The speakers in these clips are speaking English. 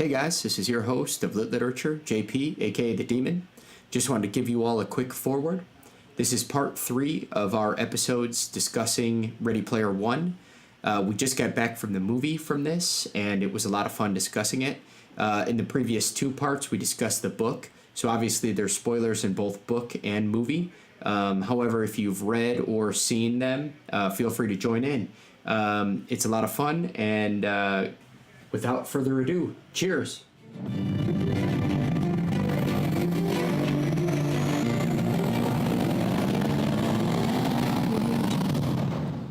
Hey guys, this is your host of Lit Literature, JP, aka The Demon. Just wanted to give you all a quick forward. This is part 3 of our episodes discussing Ready Player One. We just got back from the movie from this, and it was a lot of fun discussing it. In the previous 2 parts, we discussed the book, so obviously there's spoilers in both book and movie. However, if you've read or seen them, feel free to join in. It's a lot of fun, and without further ado, cheers.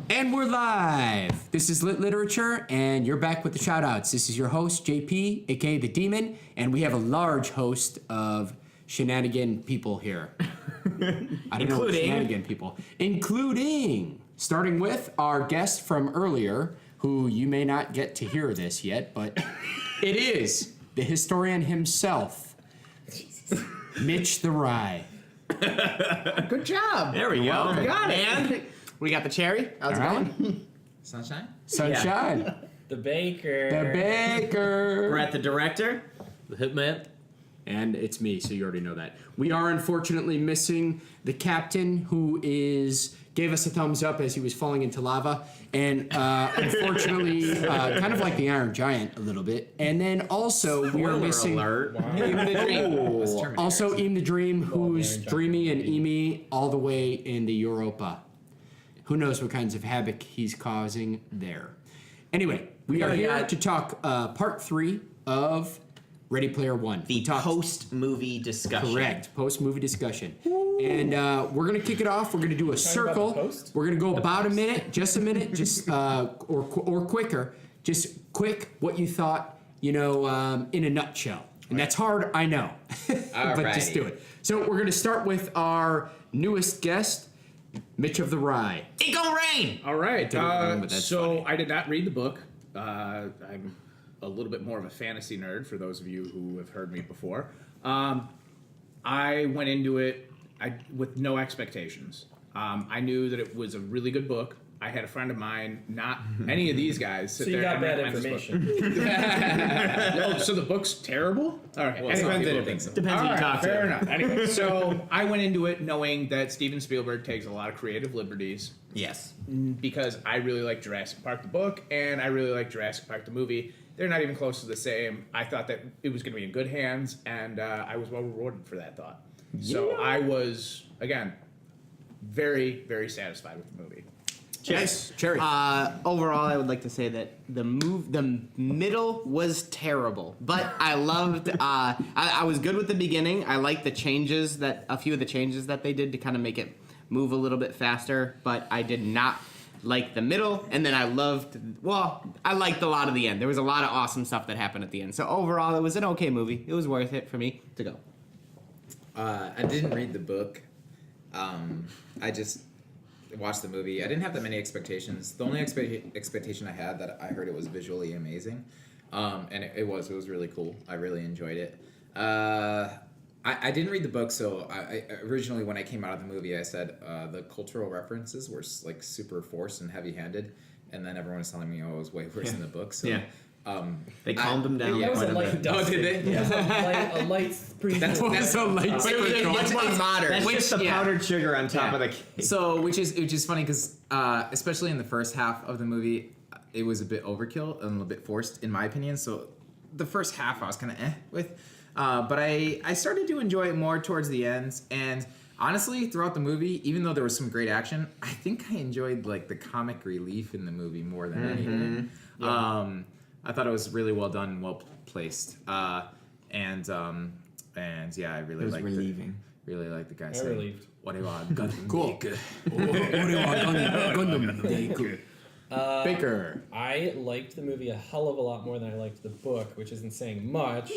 And we're live. This is Lit Literature, and you're back with the Shoutouts. This is your host, JP, aka The Demon, and we have a large host of shenanigan people here. I don't know what shenanigan people. Including, starting with our guest from earlier, who you may not get to hear this yet, but it is the historian himself, Mitch the Rye. Good job. There we go. We got it. And we got the cherry. How's it going? Sunshine. Sunshine. The baker. The baker. Brett the director. The hitman. And it's me, so you already know that. We are unfortunately missing the captain, who gave us a thumbs up as he was falling into lava, and unfortunately, kind of like the Iron Giant a little bit. And then also we are missing Alert. Wow. also Eam the Dream, who's Iron Giant. dreamy and eamy all the way in the Europa. Who knows what kinds of havoc he's causing there. Anyway, we are here to talk part 3 of Ready Player One. The post-movie discussion. Correct, post-movie discussion. And we're going to kick it off. We're going to do a circle. We're going to go about a minute, just or quicker. Just quick what you thought, in a nutshell. And that's hard, I know. But just do it. So we're going to start with our newest guest, Mitch of the Rye. It gon' rain! All right. So funny. I did not read the book. I'm a little bit more of a fantasy nerd for those of you who have heard me before. I went into it with no expectations. I knew that it was a really good book. I had a friend of mine, not any of these guys, sit So you there got and bad recommend this book. information. Oh, so the book's terrible? All right. Well, Anyway, some people think so. Depends all who you right, talk fair to. enough. Anyway, so I went into it knowing that Steven Spielberg takes a lot of creative liberties Yes. because I really like Jurassic Park the book and I really like Jurassic Park the movie. They're not even close to the same. I thought that it was going to be in good hands, and I was well rewarded for that thought. So I was, again, very, very satisfied with the movie. Yes, Cherry. Overall, I would like to say that the middle was terrible, but I loved. I was good with the beginning. I liked a few of the changes that they did to kind of make it move a little bit faster. But I did not like the middle, and then I liked a lot of the end. There was a lot of awesome stuff that happened at the end. So overall, it was an okay movie. It was worth it for me to go. I didn't read the book. I just watched the movie. I didn't have that many expectations. The only expectation I had that I heard it was visually amazing, and it was really cool. I really enjoyed it. I didn't read the book, so I originally when I came out of the movie, I said the cultural references were like super forced and heavy-handed, and then everyone was telling me, "Oh, it was way worse in the book." So. Yeah. They calmed him down. That was a light dust. Oh, did they? That was a light sprinkle. That's a light sprinkle. Much more modern. That's just the powdered sugar on top of the cake. So, which is funny because especially in the first half of the movie, it was a bit overkill and a little bit forced, in my opinion. So, the first half I was kind of with, but I started to enjoy it more towards the end. And honestly, throughout the movie, even though there was some great action, I think I enjoyed like the comic relief in the movie more than anything. Yeah. I thought it was really well done and well placed. And yeah, I really liked relieving. Really like the guy I'm saying, relieved. "What do you want? Gundam Cool. Baker." Baker. I liked the movie a hell of a lot more than I liked the book, which isn't saying much.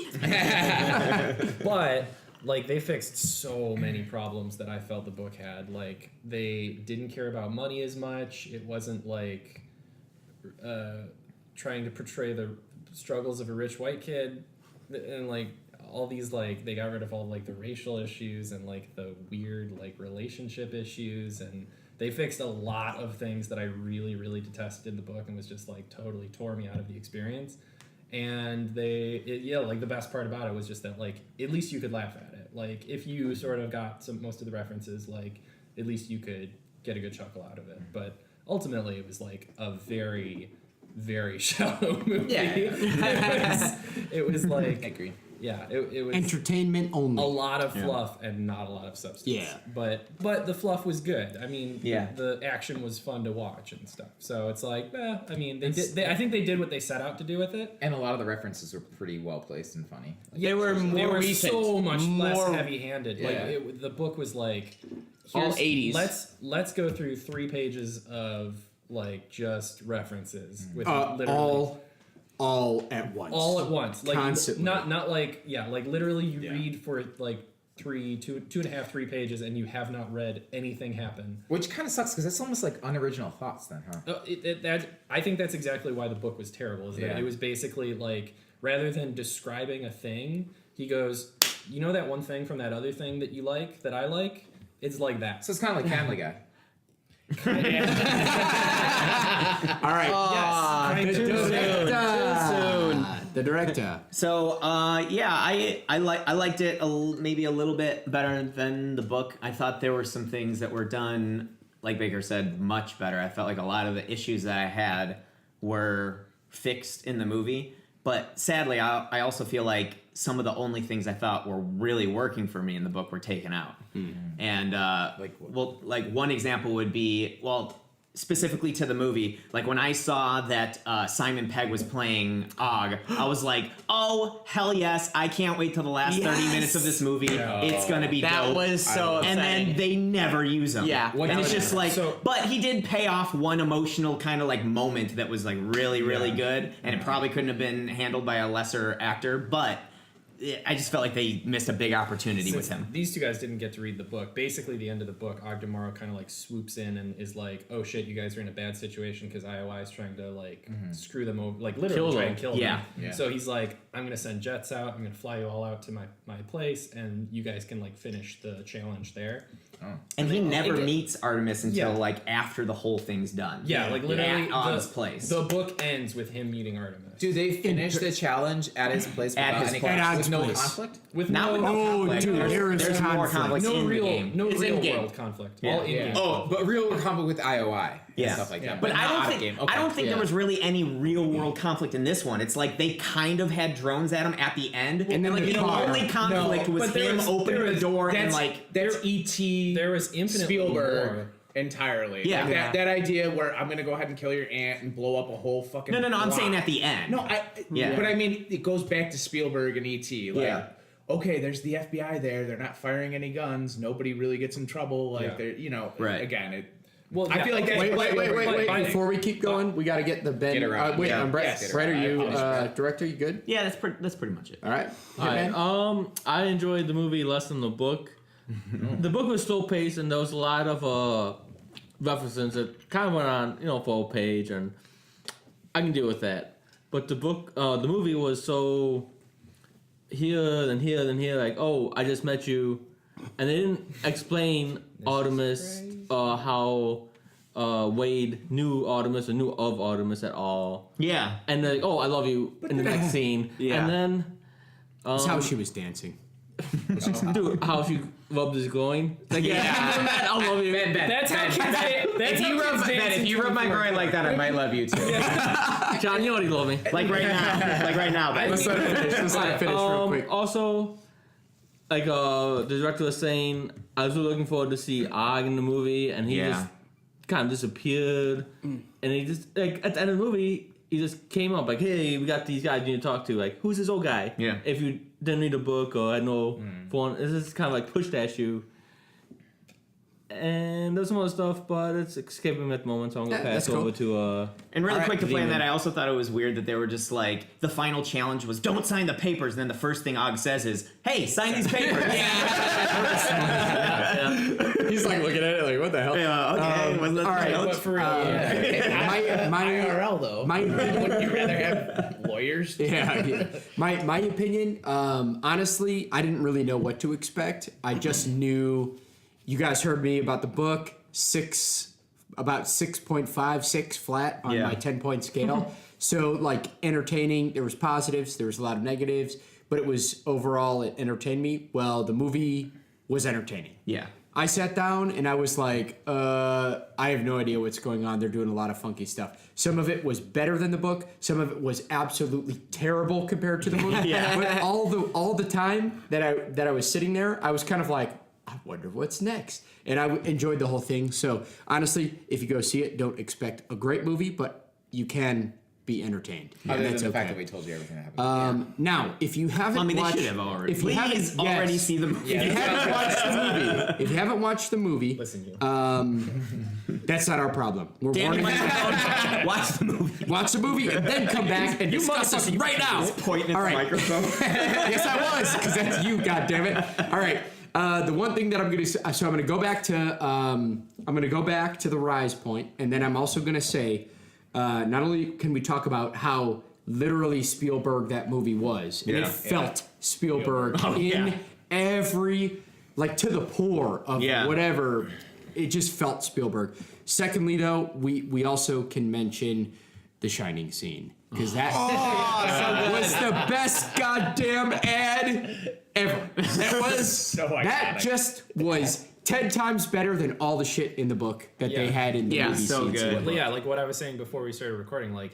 But like they fixed so many problems that I felt the book had. Like they didn't care about money as much. It wasn't like trying to portray the struggles of a rich white kid, and like all these like they got rid of all like the racial issues and like the weird like relationship issues, and they fixed a lot of things that I really, really detested in the book and was just like totally tore me out of the experience. And like the best part about it was just that like at least you could laugh at it. Like if you sort of got most of the references, like at least you could get a good chuckle out of it. But ultimately, it was like a very, very shallow movie. Yeah. It was like I agree. Yeah, it was Entertainment only. a lot of fluff and not a lot of substance. Yeah. But the fluff was good. I mean, Yeah. the action was fun to watch and stuff. So it's like, I mean, I think they did what they set out to do with it. And a lot of the references were pretty well placed and funny. They were more They were recent. so much less More- heavy-handed. Yeah. Like the book was like All here's- 80s. Let's go through 3 pages of like just references with literally all at once. all at once, like Constantly. not like like literally you read for like 2.5-3 pages and you have not read anything happen. Which kind of sucks because that's almost like unoriginal thoughts then, huh? I think that's exactly why the book was terrible. Is that Yeah. it was basically like rather than describing a thing, he goes, you know that one thing from that other thing that you like that I like. It's like that. So it's kind of like Family Guy. All right. Yes. The director. So I liked it maybe a little bit better than the book. I thought there were some things that were done, like Baker said, much better. I felt like a lot of the issues that I had were fixed in the movie. But sadly, I also feel like some of the only things I thought were really working for me in the book were taken out. And Like what? like one example would be, specifically to the movie, like when I saw that Simon Pegg was playing Og, I was like, oh, hell yes, I can't wait till the last 30 minutes of this movie. It's gonna be That dope. was so And upsetting. then they never use him. Yeah. And it's just like, So- but he did pay off one emotional kind of like moment that was like really, really good, and it probably couldn't have been handled by a lesser actor, but I just felt like they missed a big opportunity with him. These two guys didn't get to read the book. Basically, the end of the book, Ogdemaro kind of like swoops in and is like, "Oh shit, you guys are in a bad situation because IOI is trying to like screw them over, like literally Kill try them. and kill Yeah. them." Yeah. So he's like, "I'm gonna send jets out. I'm gonna fly you all out to my place, and you guys can like finish the challenge there." And he never it- meets Artemis until Yeah. like after the whole thing's done. Yeah, like literally at Og's place. The book ends with him meeting Artemis. Do they finish the challenge at his place At without his any place. At with Og's no place. conflict? With Not with no, no Oh, conflict. dude, there is there's more conflict. conflict no in real, the game. no It's real in-game. world conflict. Yeah. All in game. Oh, but real conflict with IOI and Yeah. stuff like that. But not I don't out of think game. I don't think Yeah. there was really any real world conflict in this one. It's like they kind of had drones at him at the end, And then like the the car. only conflict was but there him was- opening there the was- door and That's like that's E.T. There was infinitely Spielberg more. entirely. Yeah. Like Yeah. that idea where I'm gonna go ahead and kill your aunt and blow up a whole fucking. no. I'm block. saying at the end. No, Yeah. But I mean, it goes back to Spielberg and E.T. Like, Yeah. okay, there's the FBI there. They're not firing any guns. Nobody really gets in trouble. Like, Yeah. they're, Right. Again, it. Well, I feel like that's Wait. But- Before we keep going, we got to get the Ben. Get around. Wait, Yeah. Brett. Yes. Brett, are you I apologize. director? You good? Yeah, that's pretty much it. All right. Alright, Ben? I enjoyed the movie less than the book. The book was slow paced and there was a lot of references that kind of went on, for a page, and I can deal with that. But the book, the movie was so here and here and here, like, oh, I just met you, and they didn't explain Artemis, how Wade knew Artemis or knew of Artemis at all, Yeah. and then, oh, I love you in the next scene, Yeah. and then. That's how she was dancing. Dude, how she rubbed his groin. Like, yeah, I love you. Ben, That's how kids dance. That's how kids dance. if you rub my groin like that, I might love you too. John, you already love me. Like right now. But Let's let it finish. Let's let it finish real quick. Also, like the director was saying, I was really looking forward to see Og in the movie, and he Yeah. just kind of disappeared. And he just, like, at the end of the movie, he just came up like, hey, we got these guys you need to talk to. Like, who's this old guy? Yeah. If you didn't read a book or had no phone, it's just kind of like pushed at you. And there's some other stuff, but it's escaping me at the moment, so I'm going to Yeah, pass that's over cool. to... And really All right, quick to play on Demon. that, I also thought it was weird that they were just like, the final challenge was, don't sign the papers. And then the first thing Og says is, hey, sign these papers. He's like looking at it like, what the hell? Yeah, okay. Well, let's- all right. But for real, My IRL though. my Wouldn't you rather have lawyers? yeah. My opinion, honestly, I didn't really know what to expect. I just knew you guys heard me about the book, about 6.56 flat on Yeah. my 10-point scale. So like entertaining, there was positives, there was a lot of negatives, but it was overall it entertained me. Well, the movie was entertaining. Yeah. I sat down and I was like, I have no idea what's going on. They're doing a lot of funky stuff. Some of it was better than the book. Some of it was absolutely terrible compared to the movie. Yeah. But all the time that I was sitting there, I was kind of like, I wonder what's next. And I enjoyed the whole thing. So honestly, if you go see it, don't expect a great movie, but you can be entertained. Other And that's than the fact okay. that we told you everything that happened. Now, if you haven't I mean, they watched, should have already. if you haven't Please already see the movie. if you haven't watched the movie, if you haven't watched the movie, Listen, you. that's not our problem. We're Danny, warning you. watch the movie. Watch the movie and then come back and discuss this right now. Point in All its right. microphone. Yes, I was, because that's you. God damn it! All right. The one thing that I'm gonna I'm gonna go back to the rise point, and then I'm also gonna say, not only can we talk about how literally Spielberg that movie was, and it felt Spielberg in every, like to the pore of whatever. It just felt Spielberg. Secondly, though, we also can mention the Shining scene, because that was the best goddamn ad ever. That was that just was 10 times better than all the shit in the book that they had in the movie so scenes. good. Well, yeah, like what I was saying before we started recording, like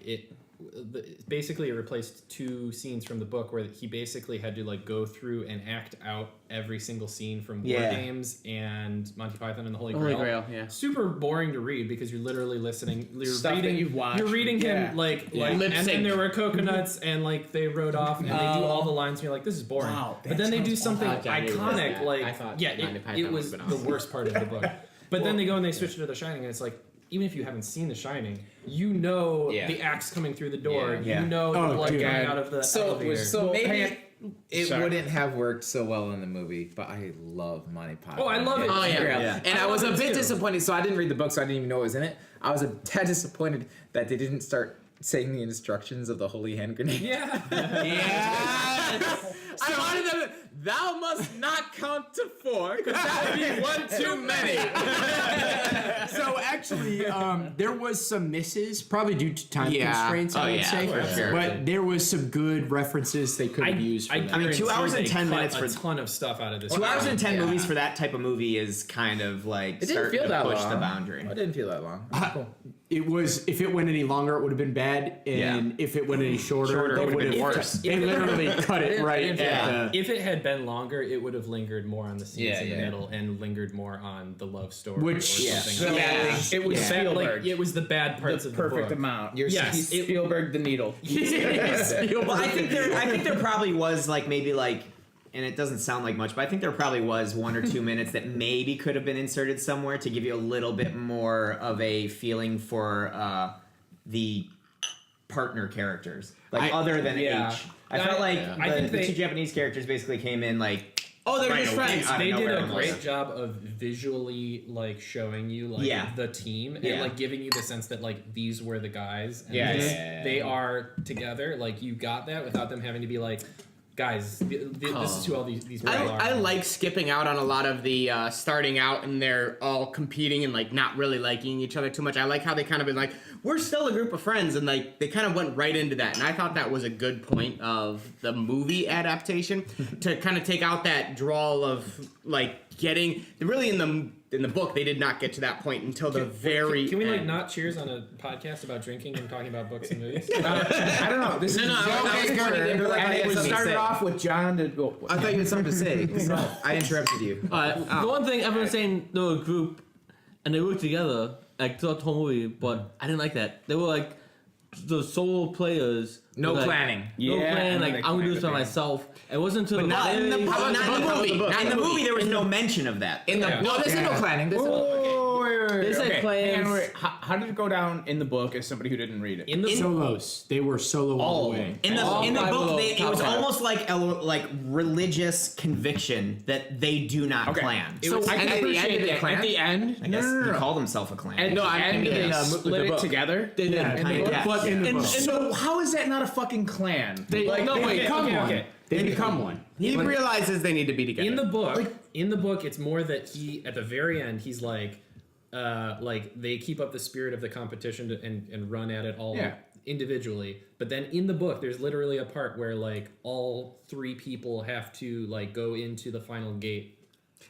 basically it replaced two scenes from the book where he basically had to like go through and act out every single scene from War Games and Monty Python and the Holy Grail. Yeah. Super boring to read because you're literally listening. You're Stuff reading, that you've watched. You're reading Yeah. him like Yeah. and then there were coconuts and like they rode off and they do all the lines and you're like, this is boring. Wow, but then they do something awesome. I didn't realize iconic that. like I thought yeah, Monty it Python was would've the been worst part of the book. But then they go and they switch it to The Shining, and it's like, even if you haven't seen The Shining, you know the axe coming through the door. Yeah. You know the blood coming out of the elevator. So maybe it Sorry. wouldn't have worked so well in the movie, but I love Monty Python. Oh, I love it. Oh yeah. Yeah. And I was a love it bit too. disappointed, so I didn't read the book, so I didn't even know what was in it. I was a tad disappointed that they didn't start saying the instructions of the holy hand grenade. Yeah. Yes! I wanted them. Thou must not count to 4, because that would be one too many. So actually, there was some misses, probably due to time Yeah. constraints, I Oh, would yeah, say. for sure. But there was some good references they could have used. For that. I mean, 2 hours and 10 minutes for a for ton of stuff out of this. 2 hours and 10 Yeah. movies for that type of movie is kind of like It didn't starting feel to that push long. the boundary. It didn't feel that long. Cool. It was, if it went any longer, it would have been bad, and if it went any shorter, it it would've would been have worse. They literally cut it right at the. If it had been longer, it would have lingered more on the scenes in the yeah. middle and lingered more on the love story Which- or something. So else. it was Bad- Spielberg. like, it was the bad parts the of perfect the book. amount. Yes, He's Spielberg the needle. Well, I think there probably was like maybe like, and it doesn't sound like much, but I think there probably was 1 or 2 minutes that maybe could have been inserted somewhere to give you a little bit more of a feeling for the partner characters, like other than Yeah. H. I felt like I think the they- two Japanese characters basically came in like. Oh, they're right just away, friends. out of They did nowhere a almost. great job of visually like showing you like the team and Yeah. like giving you the sense that like these were the guys and Yeah, this- yeah. they are together. Like you got that without them having to be like, guys, this is who all these people are. I like skipping out on a lot of the starting out and they're all competing and like not really liking each other too much. I like how they kind of been like, we're still a group of friends, and like they kind of went right into that. And I thought that was a good point of the movie adaptation to kind of take out that drawl of like getting really in the book they did not get to that point until the very Can we like end. not cheers on a podcast about drinking and talking about books and movies? I don't know. This is No, Joe I was Baker, good. and I it had was something to started say. off with John. I thought you had something to say. So I interrupted you. The one thing everyone's saying they were a group and they worked together like throughout the whole movie, but I didn't like that. They were like the solo players. No like, planning. No Yeah, plan. and Like they I'm gonna do this by planned. myself. It wasn't until not in the very- not in the movie. Not In the movie, there was no mention of that. In the No, there's no planning. There's They said plans. How did it go down in the book as somebody who didn't read it? In the Solos. They were solo all the way. In the All in the five of book, those it was top five. almost like a religious conviction that they do not plan. So I and can at the appreciate end, they that. clan? At the end, I guess he called himself a clan. At the end, in they the split it book. together. They did. Yeah. But in the book. So how is that not a fucking clan? They become one. okay. They become one. He realizes they need to be together. In the book, it's more that he at the very end he's like they keep up the spirit of the competition and run at it all. Yeah. individually. But then in the book, there's literally a part where like all 3 people have to like go into the final gate.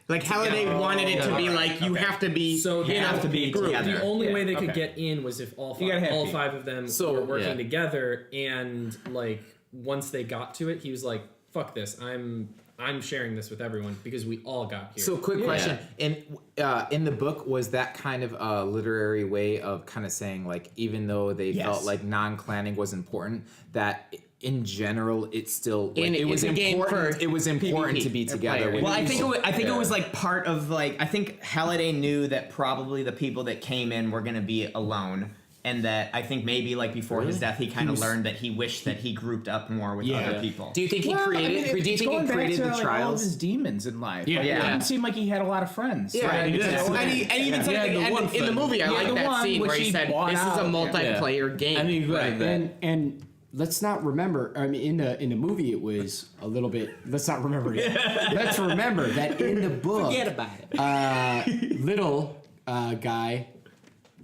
Like how they wanted it to be like you have to be So you have to be together. the only way they could get in was if all gotta have people. 5 of them were working together. And like once they got to it, he was like, "Fuck this! I'm sharing this with everyone because we all got here." So, quick question: in the book, was that kind of a literary way of kind of saying, like, even though they felt like non-clanning was important, that in general it's still like, it was important. It was important to be together. Well, I think it was like part of like I think Halliday knew that probably the people that came in were going to be alone. And that I think maybe like before his death, he kind of learned that he wished that he grouped up more with other people. Do you think he created? Do you think he created the all of trials? his demons in life? Yeah. Like, Yeah. It didn't seem like he had a lot of friends. Yeah, Right. and he even said at the end in the movie, I Yeah, like the that one scene which where he he said, bought "This is a out. multiplayer game." I mean, that. And let's not remember. I mean, in the movie, it was a little bit. Let's not remember it. Let's remember that in the book, Forget about it. little guy.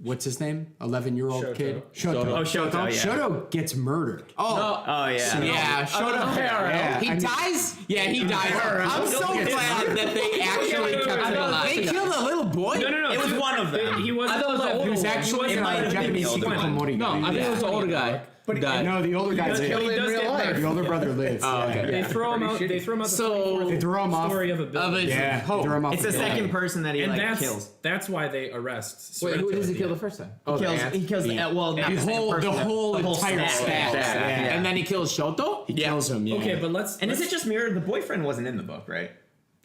What's his name? 11-year-old Shoto. kid. Oh, Shoto, yeah. Shoto gets murdered. Oh yeah. Yeah, Yeah, he I mean- dies. Yeah, he died. I'm so glad that they actually kept him alive. They killed a little boy. No. It was one of them. He wasn't. I thought it was the He older was one. actually It might have a been Japanese the older secret one. Komori No, guy. I think it was the older guy. But died. No, the older guy He lived. does get murdered. The older brother lives. Oh, okay. They throw him out. They throw him out. So- They throw him off. Story of a building. Yeah, they throw him off It's the the building. second person that he And like kills. that's why they arrest. Wait, who Sorrento does he at kill the the first time? He kills well, not The the second whole person, entire staff. staff. Yeah. Yeah. And then he kills Shoto. He kills him. Yeah. Okay, but let's. And is it just mirrored? The boyfriend wasn't in the book, right?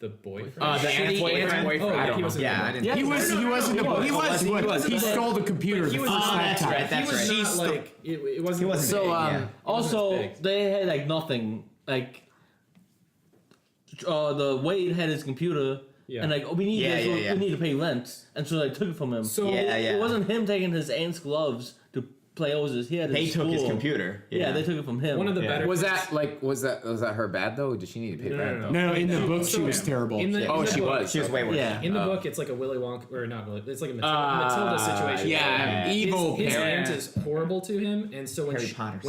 the boyfriend? The boyfriend. Oh, I he don't was. Yeah, I didn't. He was in the book. He was. He stole the computer the he was- first Oh, that's time. right. That's He was right. not like it wasn't. He wasn't So big, yeah. also big. they had like nothing. Like the Wade had his computer, Yeah. and like we need Yeah, this, yeah, yeah. we need to pay rent, and so they took it from him. So- Yeah, it wasn't him taking his aunt's gloves to play O's. He had They his took his school. computer. Yeah, they took it from him. One of the better. Was that her bad though? Or did she need to pay rent? No, in the book she So, was terrible. in the- Oh, in the she book- was. She was way worse. Yeah. In the book, it's like a Willy Wonka, or not Willy. It's like a Matilda situation. yeah, His- evil His parent. aunt is horrible to him, and so when Harry Potter's.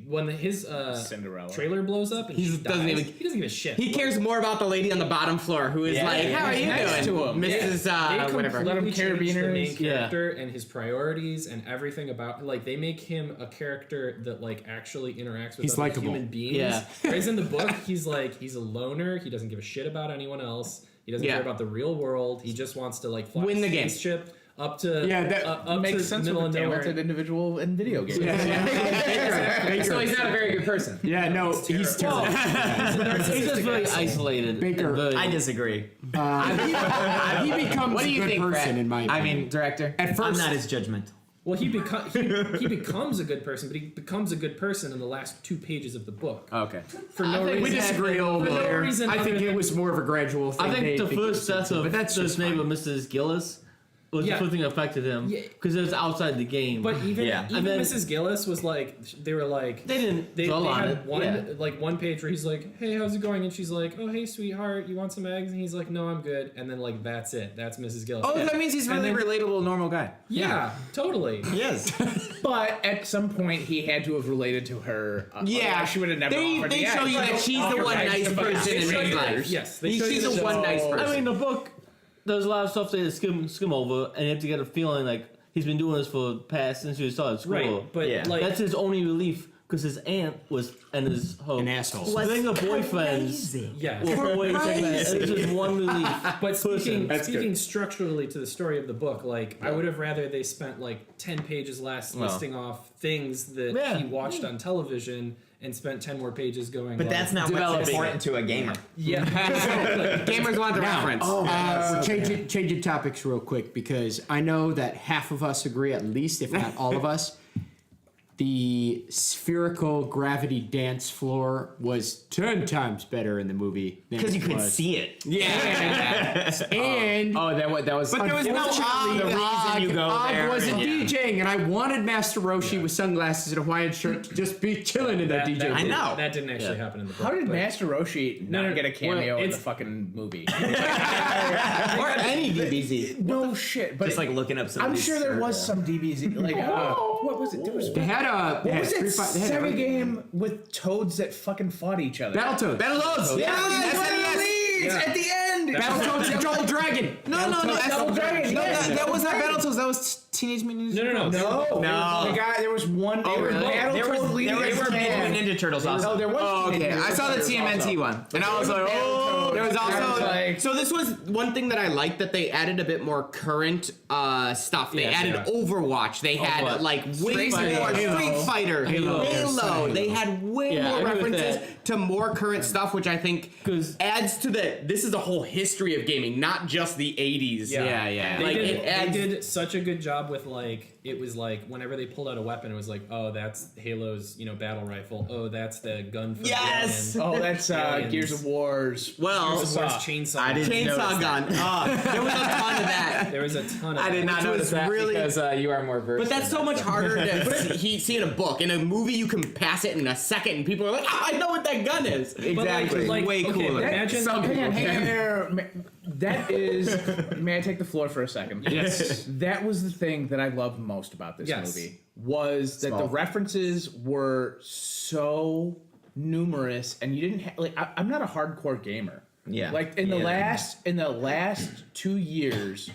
when his Cinderella. trailer blows up and He she doesn't dies, even- he doesn't give a shit. He cares more about the lady on the bottom floor who is Yeah. like, "How are you Next doing, to him. Mrs. They Whatever?" Let him completely change the main carabiners. character and his priorities and everything about like they make him a character that like actually interacts with He's other likable. human beings. Yeah. Whereas in the book, he's a loner. He doesn't give a shit about anyone else. He doesn't Yeah. care about the real world. He just wants to like fly Win a the game. spaceship up to that up Makes to sense middle with of a nowhere. talented individual in video games. Baker. So he's not a very good person. Yeah, no, he's terrible. He's just very isolated. Baker. Very- I disagree. He becomes What do a you good think, person Brett? in my opinion. I mean, director. at I'm first, not as judgmental. Well, he becomes a good person, but he becomes a good person in the last 2 pages of the book. Okay. For no reason. we disagree over For no there. reason I think other it than- was more of a gradual thing. I think They the it first was set sensitive, of but that's this just name fine. of Mrs. Gillis was Yeah. the first thing that affected him Yeah. because it was outside the game. But even Yeah. And then- Mrs. Gillis was like, they were like, they didn't they dwell on had it. one Yeah. like one page where he's like, "Hey, how's it going?" And she's like, "Oh, hey, sweetheart, you want some eggs?" And he's like, "No, I'm good." And then like that's it. That's Mrs. Gillis. Oh, that means he's And really then- relatable, normal guy. Yeah, totally. Yes. But at some point, he had to have related to her. Yeah. otherwise she would have never offered They the show eggs. you that she's the Offer one eggs nice to buy person in strangers. his life. Yes, they show She's you the that- one nice person. I mean, the book, there's a lot of stuff they skim over, and you have to get a feeling like he's been doing this for past since he started school. Right, but Yeah. like That's his only relief because his aunt was and his An asshole. Being a boyfriend yes. will always take that. It's just one relief. But speaking That's speaking structurally to the story of the book, like I would have rather they spent like 10 pages less listing off things that Yeah. he watched on television and spent 10 more pages going. But like, that's not what's Developing important to a gamer. yeah. Gamers want the reference. We're changing topics real quick because I know that half of us agree, at least, if not all of us. The spherical gravity dance floor was 10 times better in the movie than Because you it could was. see it. And Oh, that was. But there was no Og. The reason you go Og there. wasn't and- DJing, and I wanted Master Roshi with sunglasses and a Hawaiian shirt to just be chilling in that DJ I booth. know. That didn't actually happen in the book. How did but- Master Roshi not get a cameo in the it's- fucking movie? Or any DBZ. No shit. But Just like looking up some. I'm sure there was some DBZ. Like, what was it? There was They had What was that Street Fighter- they had Sega everything. game with toads that fucking fought each other? Battletoads. Battletoads. Yeah, SNES. at the end. Battletoads Double Dragon. No, Double Dragon. No, Yes. that was not Battletoads. That was Teenage Mutant Ninja Turtles. No. The guy, there was one. There were Ninja Turtles also. No, there was. Oh, okay. I saw the TMNT one, and I was like, oh. There was also like- so this was one thing that I liked, that they added a bit more current stuff. They added Overwatch. They had Overwatch. like way Street more Fighter. Street Fighter, Halo. They had way Yeah, I more agree with references that. to more current stuff, which I think 'Cause- adds to this is a whole history of gaming, not just the 80s. Yeah. They, Like, did, it adds- they did such a good job with it was like whenever they pulled out a weapon, it was like, oh, that's Halo's battle rifle. Oh, that's the gun for Yes! Alien. Oh, that's Aliens. Gears of War's. Well, Gears of War's chainsaw. I didn't notice chainsaw gun. There was a ton of that. There was a ton of I did that. not Which notice was that really because. because you are more versed. But that's in so that much stuff. harder to see in a book. In a movie, you can pass it in a second, and people are like, "Oh, I know what that gun is." Exactly. Way cooler. Imagine Hang on there. That is. May I take the floor for a second? Yes. That was the thing that I loved most about this Yes. movie, was that Small. the references were so numerous, and you didn't I'm not a hardcore gamer. Yeah. Like in the last 2 years,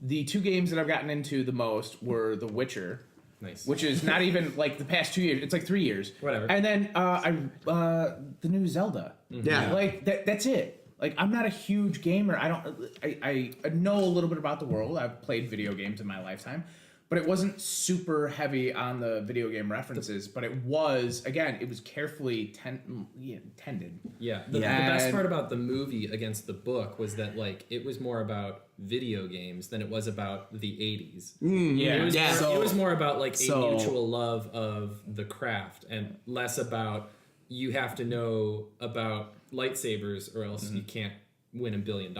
the two games that I've gotten into the most were The Witcher. Nice. Which is not even like the past 2 years. It's like 3 years. Whatever. And then the new Zelda. Yeah. Like that's it. Like I'm not a huge gamer. I know a little bit about the world. I've played video games in my lifetime, but it wasn't super heavy on the video game references. But it was carefully tended. Yeah. The best part about the movie against the book was that it was more about video games than it was about the 80s. It was more about a mutual love of the craft and less about you have to know about lightsabers or else you can't win $1 billion.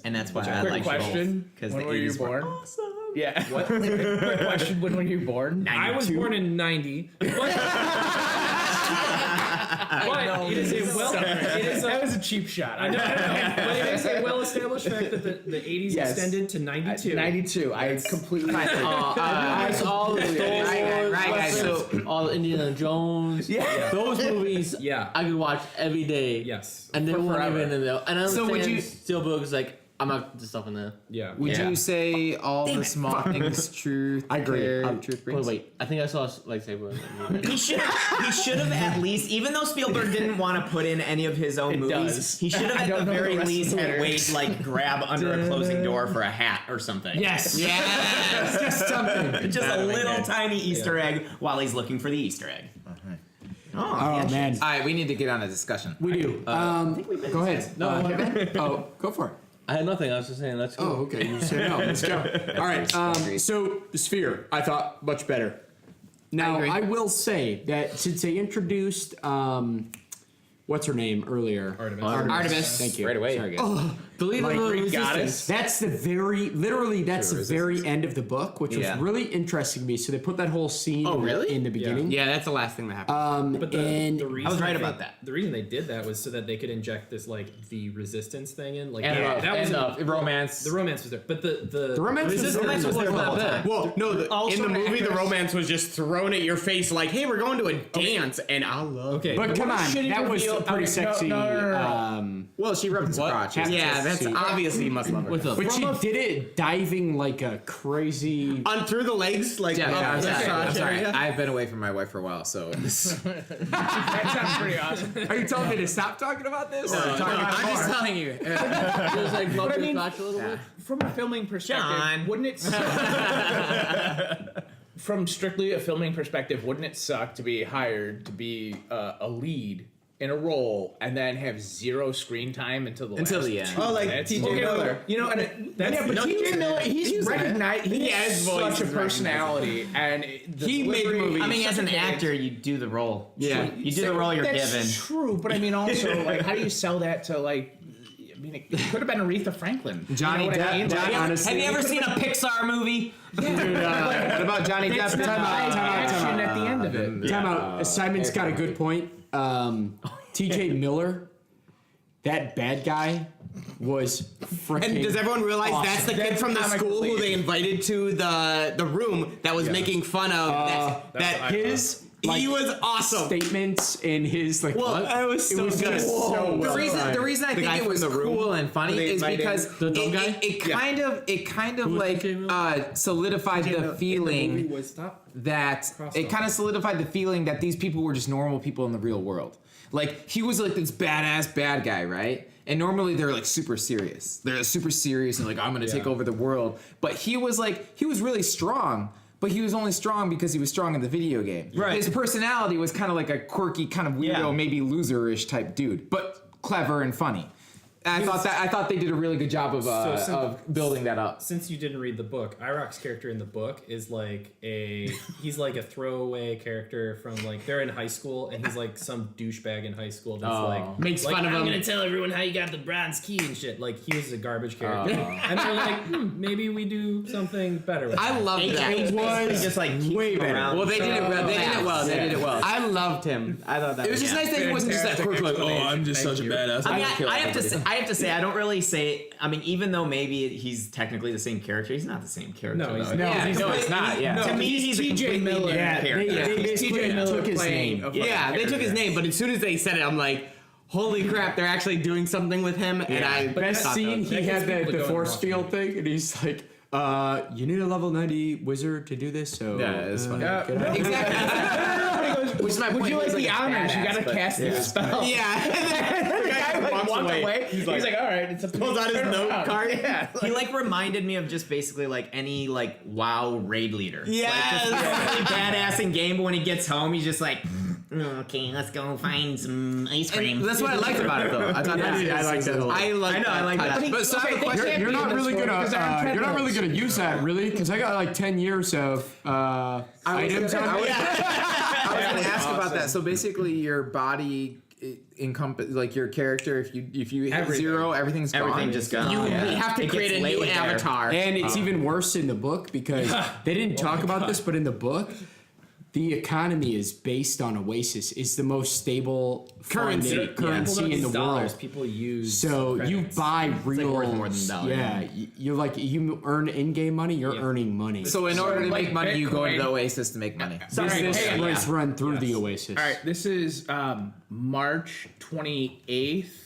And that's why I Quick like question: because when the were you 80s were born? awesome. Yeah. What? Quick question: when were you born? I was born in 90. But it is That was a cheap shot. I know. But it is a well-established fact that the 80s Yes. extended to 92. 92. I completely. all the Star Wars, Right, guys, so- all the Indiana Jones. Yeah. Those movies. Yeah. I could watch every day. Yes. And they weren't forever. even in there. And I So understand would you- Steelbook is I'm not the stuff in there. Yeah. Would Yeah. you say all the small things truth? I agree. Truth Wait, brings? wait. I think I saw lightsaber. He should have at least, even though Spielberg didn't want to put in any of his own movies, does. he should have I at don't the know the very rest of least the had lyrics. Wade grab under a closing door for a hat or something. Yes. Yes. Just something. Just a little tiny Easter egg while he's looking for the Easter egg. Oh man, All right, we need to get on a discussion. we do. Go ahead. Oh, go for it. I had nothing. I was just saying, let's go. Oh, okay. You said no. Let's go. All right. So the Sphere, I thought much better. Now agree. I will say that since they introduced what's her name earlier, Artemis. Thank you. Right away. Sorry, guys. Believe it or not, resistance. That's the very end of the book, which was Yeah. really interesting to me. So they put that whole scene really? in the beginning. Yeah, that's the last thing that happened. But And the reason I was right think- about that. The reason they did that was so that they could inject this the resistance thing in. And romance. The romance was there, but the romance was Resistance there. was not bad. Well, no, in the movie, the actors- romance was just thrown at your face like, hey, we're going to a dance, and I love okay. But come on, shitty that was reveal- a pretty okay, sexy. no. Well, she rubbed his crotch. Yeah, that's obviously you must love her. With the But she did it diving like a crazy. On through the legs, like Yeah, up I'm the sorry. crotch I'm sorry. area. I've been away from my wife for a while, so That sounds pretty awesome. Are you telling me to stop talking about this? Or talking about I'm just more? telling you. just rub I your mean- crotch a little bit. From a filming perspective, John. wouldn't it suck? From strictly a filming perspective, wouldn't it suck to be hired to be a lead in a role and then have zero screen time until the the end. Oh, like T.J. T.J. Miller. You know, and but T.J. Miller, he's recognized. He has such a personality, and He made the movie. I mean, as an Such a actor, you do the role. Yeah. You do the role you're That's given. true, but I mean, also, how do do you sell that to I mean, it could have been Aretha Franklin. Johnny you know what I Depp. mean? Johnny, honestly, Have you ever seen a Pixar movie? What about Johnny Depp? That's not action at the end of it. Time out. Simon's got a good point. T.J. Miller, that bad guy was freaking. And does everyone realize awesome. that's the kid from the school who they invited to the room that was making fun of that his? he was awesome. Statements in his like. Well, what? it was so was good. just so well The reason I The think guy it from was the room? cool and funny They is invited because the dumb guy? it kind of like solidified the feeling that these people were just normal people in the real world. Like he was like this badass bad guy, right? And normally they're like super serious. They're super serious and like I'm gonna take over the world. But he was really strong. But he was only strong because he was strong in the video game. Right. His personality was kind of like a quirky, kind of weirdo, maybe loser-ish type dude, but clever and funny. And I thought they did a really good job of building that up. Since you didn't read the book, IROC's character in the book is like he's like a throwaway character from like they're in high school and he's like some douchebag in high school that's like Makes fun of I'm him. gonna tell everyone how you got the bronze key and shit. Like he was a garbage character, and they're like, maybe we do something better with I that. loved that. It was just like way better. Well, They did it well. They did it well. I loved him. I thought that It was just nice that he wasn't just that quirky, like, oh, I'm just such a badass. I mean, I have to say, I don't really say. I mean, even though maybe he's technically the same character, he's not the same character. No, he's though. not. No, it's not. Yeah. To me, he's a completely different character. They basically took his name. Yeah, they took his name, but as soon as they said it, I'm like, holy crap, they're actually doing something with him. And I Best thought scene, that he was- had people the going force off field thing, and he's like, you need a level 90 wizard to do this, so... Yeah, it's funny. get out. Which is my point. Would you like He's the a honors? You badass, gotta but- cast this spell. Yeah. The guy like walks away. He's like, all right, it's a Pulls out his note card. Yeah. He like reminded me of just basically like any like WoW raid leader. Yes. Like, just really badass in game, but when he gets home, he's just like, okay, let's go find some ice cream. And that's what I liked about it, though. I thought I like that a lot. I like that. But so I have a question. You're not really gonna use that, really, because I got like 10 years of items on me. I was going to ask about that. So basically, your body encompass like your character. If you hit Everything. 0, everything's gone. Everything just gone. You have to It create gets a new laid there. avatar. And it's even worse in the book because they didn't talk about this, but in the book, the economy is based on Oasis. It's the most stable Currency. currency in the dollars world. people use. So you credits. buy real, worth more than dollars. yeah. You earn in-game money. You're earning money. So in order to like make money, you go into Bitcoin. the Oasis to make money. business hang on. was run through the Oasis. All right, this is March 28th,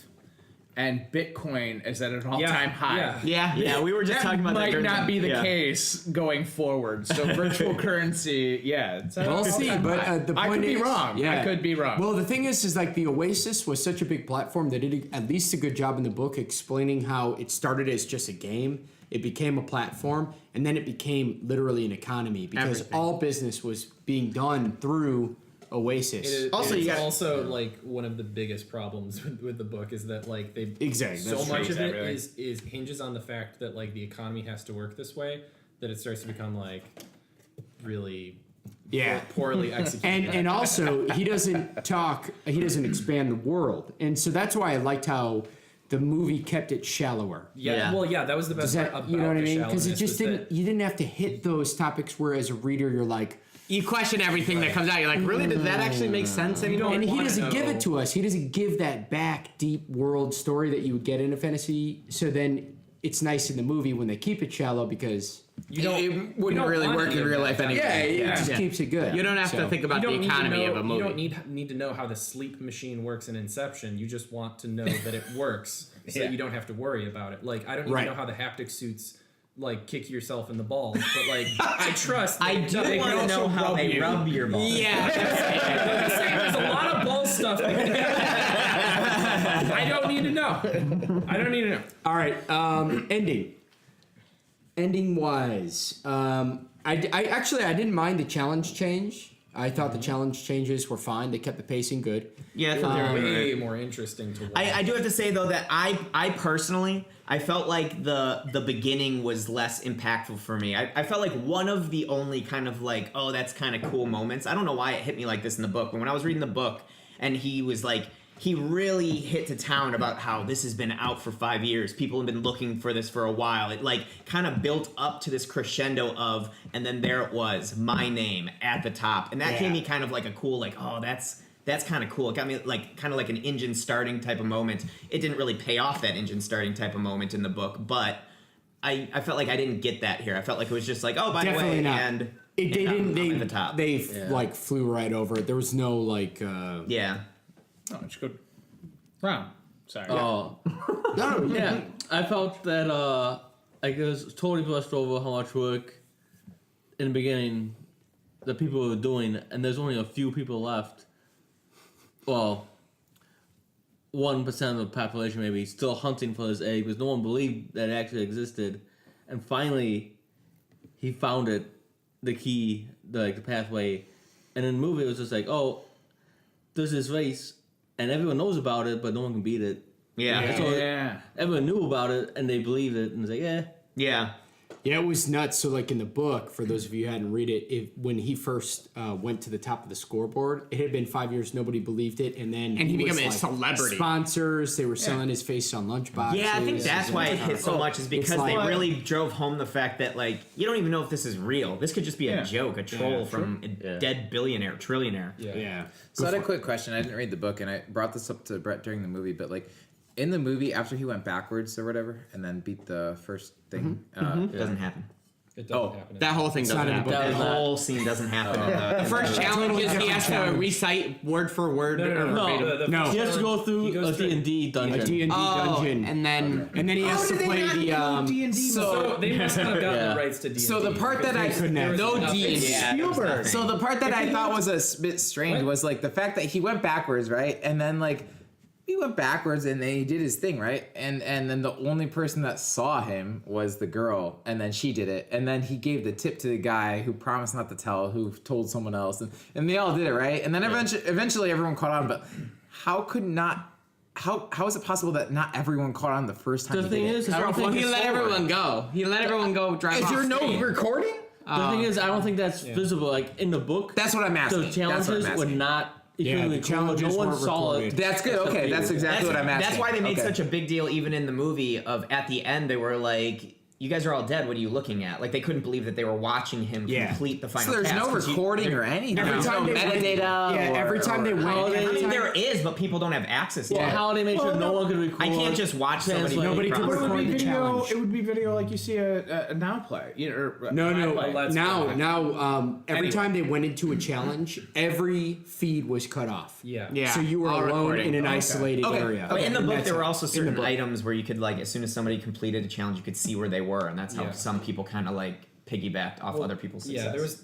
and Bitcoin is at an all-time high. Yeah, we were just talking about that. Might during not be the yeah. case going forward. So virtual currency, it's at We'll an see, all-time but high. the I point could be is, wrong. I could be wrong. Well, the thing is like the Oasis was such a big platform that did at least a good job in the book explaining how it started as just a game. It became a platform, and then it became literally an economy because all business was being done through Oasis. Also, like one of the biggest problems with the book is that like they Exactly, so that's much true. of it Exactly. is hinges on the fact that like the economy has to work this way that it starts to become like really Yeah. poorly executed. And also he doesn't expand the world, and so that's why I liked how the movie kept it shallower. Yeah. That was the best Does part that, about you know what I the mean? Because it shallowness just was didn't. that- You didn't have to hit those topics where, as a reader, you're like, You question everything that comes out. You're like, really? Did that actually make sense anymore? and he wanna doesn't give know. it to us. He doesn't give that back deep world story that you would get in a fantasy. So then it's nice in the movie when they keep it shallow because It wouldn't really work in real life anyway. it just keeps it good. You don't have to So- think about the economy of a movie. You don't need to know how the sleep machine works in Inception. You just want to know that it works, so that you don't have to worry about it. Like I don't need Right. to know how the haptic suits like kick yourself in the balls, but like I trust. I that do they want to can know also how they you. rub your balls. Yeah. There's a lot of ball stuff. I don't need to know. All right, ending wise, I didn't mind the challenge change. I thought the challenge changes were fine. They kept the pacing good. Yeah, I thought they were Way more interesting to watch. I do have to say though that I personally I felt like the beginning was less impactful for me. I felt like one of the only kind of like, oh, that's kind of cool moments. I don't know why it hit me like this in the book, but when I was reading the book and he was like, he really hit to town about how this has been out for 5 years. People have been looking for this for a while. It like kind of built up to this crescendo of, and then there it was, my name at the top. And that gave me kind of like a cool, like, oh, that's that's kind of cool. It got me kind of like an engine starting type of moment. It didn't really pay off that engine starting type of moment in the book, but I felt like I didn't get that here. I felt like it was just like, oh, by the way, not. and They didn't. I'm at the top. They like flew right over it. There was no like. Yeah. Oh, it's good. Round. Sorry. Oh, No. yeah. I felt that I guess totally brushed over how much work in the beginning the people were doing, and there's only a few people left. Well, 1% of the population maybe still hunting for this egg because no one believed that it actually existed, and finally he found it, the key, the pathway, and in the movie it was just like, oh, there's this race and everyone knows about it, but no one can beat it. Yeah. So Yeah. everyone knew about it and they believed it, and it's like, Yeah. Yeah, it was nuts. So, like in the book, for those of you who hadn't read it, when he first went to the top of the scoreboard, it had been 5 years, nobody believed it, and then And he was, became a celebrity. Sponsors, they were selling his face on lunchboxes. Yeah, I think that's why it hit so much is because It's they like- really drove home the fact that, like, you don't even know if this is real. This could just be a Yeah. joke, a troll from a dead billionaire, trillionaire. Yeah. So I had a quick question. I didn't read the book, and I brought this up to Brett during the movie. But like, in the movie, after he went backwards or whatever, and then beat the first thing, Doesn't happen. It doesn't happen. That whole thing doesn't not in the happen. book. That not- whole scene doesn't happen. The first challenge is he different has to challenge. recite word for word. No, or verbatim. No. he has to go He through goes a through- D&D A dungeon. D&D dungeon. And then And then he has to play the. So they must not have gotten Yeah. the rights to D&D. So the part that I couldn't have. no D. Spielberg. So the part that I thought was a bit strange was like the fact that he went backwards, right? And then like he went backwards and then he did his thing, right? And then the only person that saw him was the girl, and then she did it. And then he gave the tip to the guy who promised not to tell, who told someone else, and they all did it, right? And then eventually everyone caught on, but how is it possible that not everyone caught on the first time? The he thing did it? is, I don't Well, think he it's let forward. everyone go. He let everyone go drive Is off there no screen. recording? The thing is, I don't think that's visible. Like in the book, That's what I'm asking. the challenges That's what I'm were asking. not. Yeah, the challenges no one weren't saw recorded. it. That's good. Okay, that's exactly what I'm asking. That's why they made Okay. such a big deal, even in the movie. Of at the end, they were like, "You guys are all dead. What are you looking at?" Like they couldn't believe that they were watching him complete the final. So there's task, no 'cause recording or anything. Every There's time no they went- metadata. Yeah, every time they went. I every mean, time- there is, but people don't have access to Well, it. how they make sure no one could record? I can't just watch somebody. translate. Nobody could But it record would be the video. challenge. It would be video like you see a now play. Or No, live no. play. let's Now, play. every Anyway. time they went into a challenge, every feed was cut off. Yeah. Yeah. So you were all alone recording. in an Okay. isolated Okay. area. But in the And book, that's there were it. also In the certain book. items where you could, like, as soon as somebody completed a challenge, you could see where they were, and that's how Yeah. some people kind of like piggybacked off other people's success. Yeah, there was.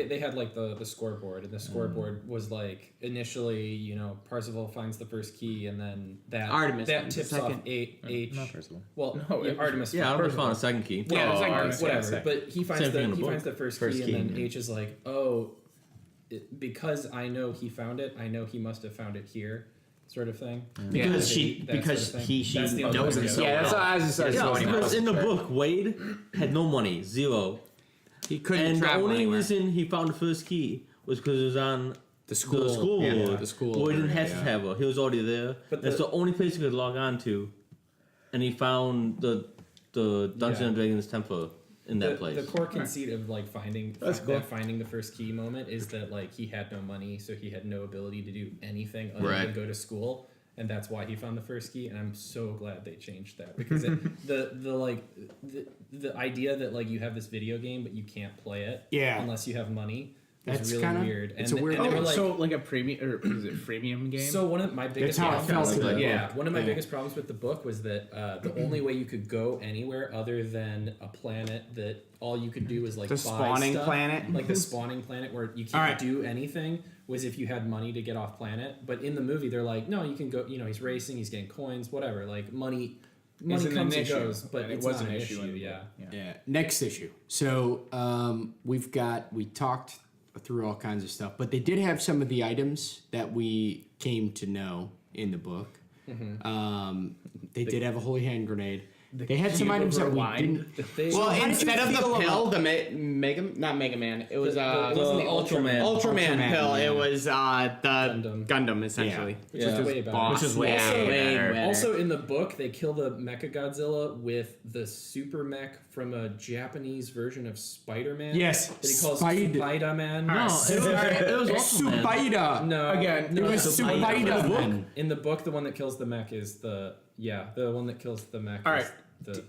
They had like the scoreboard, and the scoreboard was like initially, Parsifal finds the first key, and then Artemis that finds the tips off second. H. Not Percival. Well, No, yeah, it- Artemis. Yeah, I almost Percival. found a second key. Yeah, it's like Artemis, whatever. yeah, But he finds Same thing in the he book. finds the first First key, key, and then yeah. H is like, oh, because I know he found it, I know he must have found it here, sort of thing. because That because sort of he thing. she That's the only knows way him to so go. Yeah, that's well. what I was just Yeah, Yeah, so because in the Fair. book, Wade had no money, zero. He couldn't And the travel only anywhere. reason he found the first key was because it was on The school. school Yeah, board. the school Where he didn't area, have to yeah. have her. He was already there. But That's the- the only place he could log on to. And he found the Dungeons Yeah. and Dragons temple in that the, place. The core conceit of like finding That's cool. finding the first key moment is that like he had no money, so he had no ability to do anything other Right. than go to school, and that's why he found the first key. And I'm so glad they changed that because the idea that like you have this video game but you can't play it Yeah. unless you have money was That's really kinda- weird. it's a weird and they were Oh, like, so like a premium or is it freemium game? so one of my biggest how it problems, felt in the yeah, book. one of my Yeah. biggest problems with the book was that the only way you could go anywhere other than a planet that all you could do was like The buy spawning stuff, planet? like the spawning planet where you can't Alright. do anything, was if you had money to get off planet. But in the movie, they're like, no, you can go. He's racing, he's getting coins, whatever. Like money Isn't an comes and issue, goes, but and it's it was not an an issue. in the Yeah. book. Yeah. Next issue. So we talked through all kinds of stuff, but they did have some of the items that we came to know in the book. They did have a holy hand grenade. They had some cube items of that we rewind. didn't. They, Well, did you instead of the feel pill, the not Mega Man. It was The Ultraman Ultraman, pill. yeah. It was the Gundam. Gundam essentially. which Yeah. is way better. Boss. Which is way Yeah, better. way better. Also in the the book, they kill the Mechagodzilla with the super mech from a Japanese version of Spider-Man. Yes, that he calls Spider- Spider-Man. No, it was Ultraman. Spider. No, Again, no, It was Spider. in the book, the one that kills the mech is the one that kills the mech. All is right. the